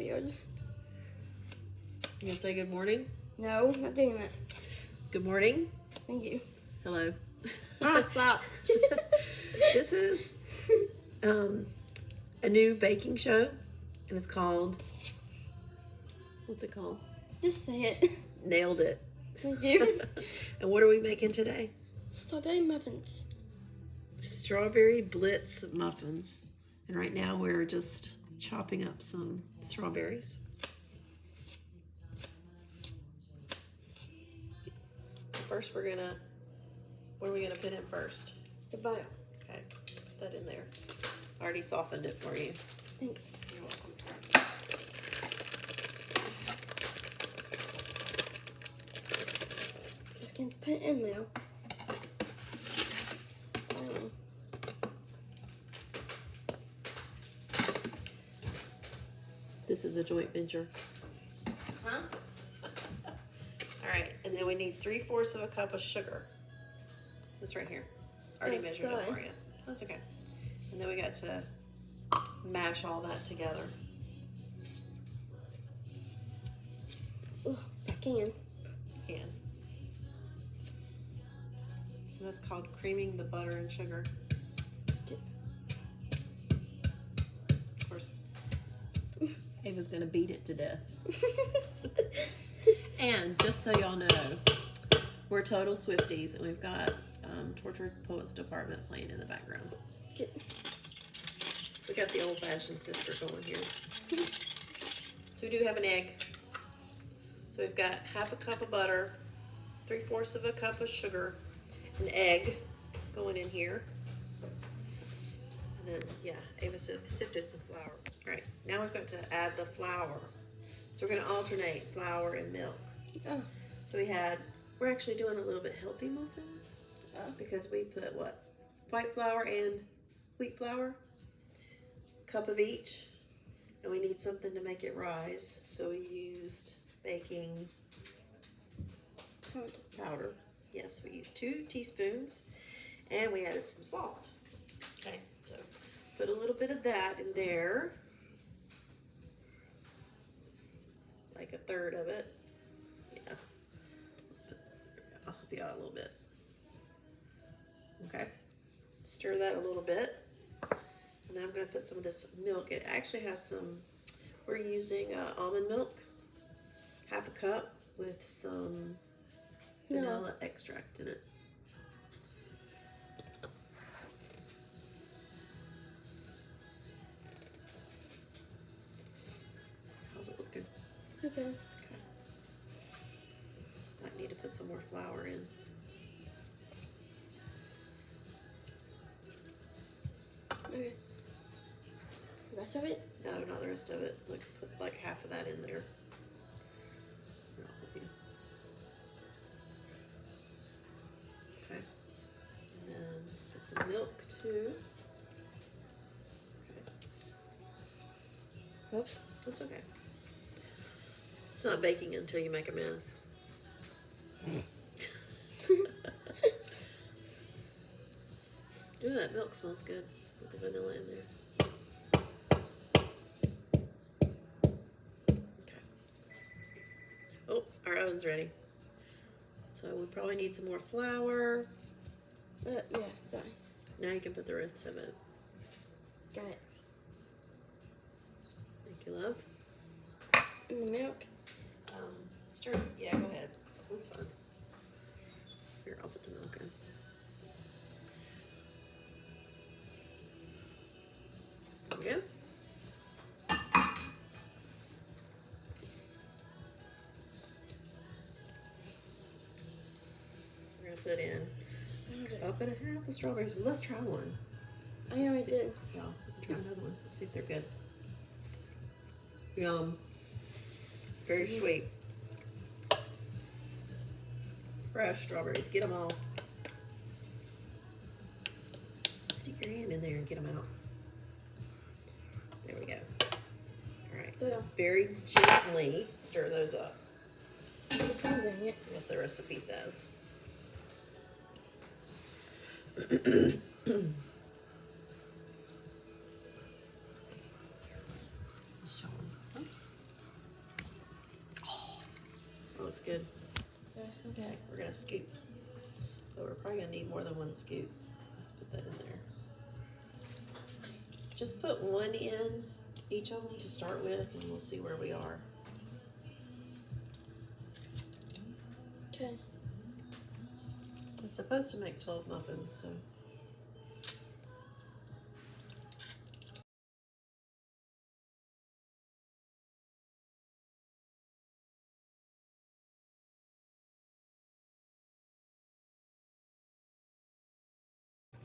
weird. You gonna say good morning? No, not doing that. Good morning. Thank you. Hello. Ah, stop. This is a new baking show, and it's called, what's it called? Just say it. Nailed It. Thank you. And what are we making today? Strawberry muffins. Strawberry Blitz muffins. And right now we're just chopping up some strawberries. So first what are we gonna put in first? The butter. Okay, put that in there. I already softened it for you. Thanks. You're welcome. I can put it in now. This is a joint venture. Huh? All right, and then we need 3/4 of a cup of sugar. This right here. Already Oh, measured it sorry. for you. That's okay. And then we got to mash all that together. Oh, I can. And so that's called creaming the butter and sugar. Of course, Ava's gonna beat it to death. And just so y'all know, we're total Swifties, and we've got Tortured Poets Department playing in the background. We got the old-fashioned sister going here. So we do have an egg. So we've got 1/2 cup of butter, 3/4 of a cup of sugar, an egg going in here. And then, yeah, Ava sifted some flour. All right, now we've got to add the flour. So we're gonna alternate flour and milk. Oh. So we're actually doing a little bit healthy muffins because we put what? White flour and wheat flour, cup of each, and we need something to make it rise. So we used baking powder. Yes, we used 2 teaspoons, and we added some salt. Okay, so put a little bit of that in there, like 1/3 of it. Yeah, I'll help you out a little bit. Okay, stir that a little bit, and then I'm going to put some of this milk. It actually has some. We're using almond milk, 1/2 cup with some vanilla extract in it. How's it looking? Okay. Okay. Might need to put some more flour in. Okay. The rest of it? No, not the rest of it. Like put like 1/2 of that in there. Here, I'll help you. Okay. And then put some milk too. Okay. Oops. That's okay. It's not baking until you make a mess. Ooh, that milk smells good with the vanilla in there. Okay. Oh, our oven's ready. So we probably need some more flour. Yeah, sorry. Now you can put the rest of it. Got it. Thank you, love. And the milk. Stir. Yeah, go ahead. That's fine. Here, I'll put the milk in. There we go. We're gonna put in a cup and a half of strawberries. Well, let's try one. I already did. Yeah, try another one. Let's see if they're good. Yum. Very sweet. Fresh strawberries. Get them all. Stick your hand in there and get them out. There we go. All right. Yeah. Very gently stir those up. It's not doing it. See what the recipe says. Let's show them. Oops. looks good. Okay. Okay, we're gonna scoop. But we're probably gonna need more than one scoop. Let's put that in there. Just put one in each of them to start with, and we'll see where we are. Okay. It's supposed to make 12 muffins, so.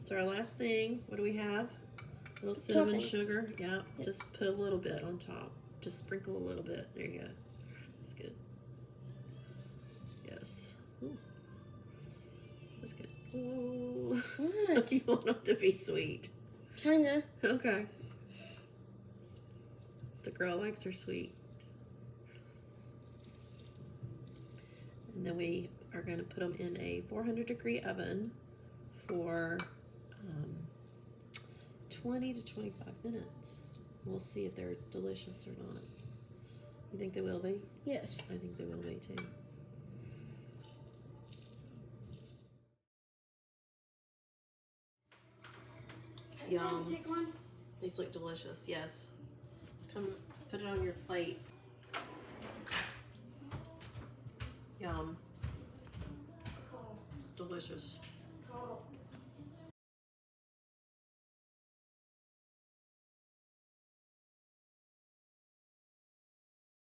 So our last thing, what do we have? A little cinnamon Topping. sugar. Yeah, Yep. just put a little bit on top. Just sprinkle a little bit. There you go. That's good. Yes. Ooh. That's good. Ooh. What? You want them to be sweet. Kinda. Okay. The girl likes her sweet. And then we are going to put them in a 400-degree oven for 20 to 25 minutes. We'll see if they're delicious or not. You think they will be? Yes. I think they will be too. Yum. Take one. These look delicious, yes. Come put it on your plate. Yum. Delicious.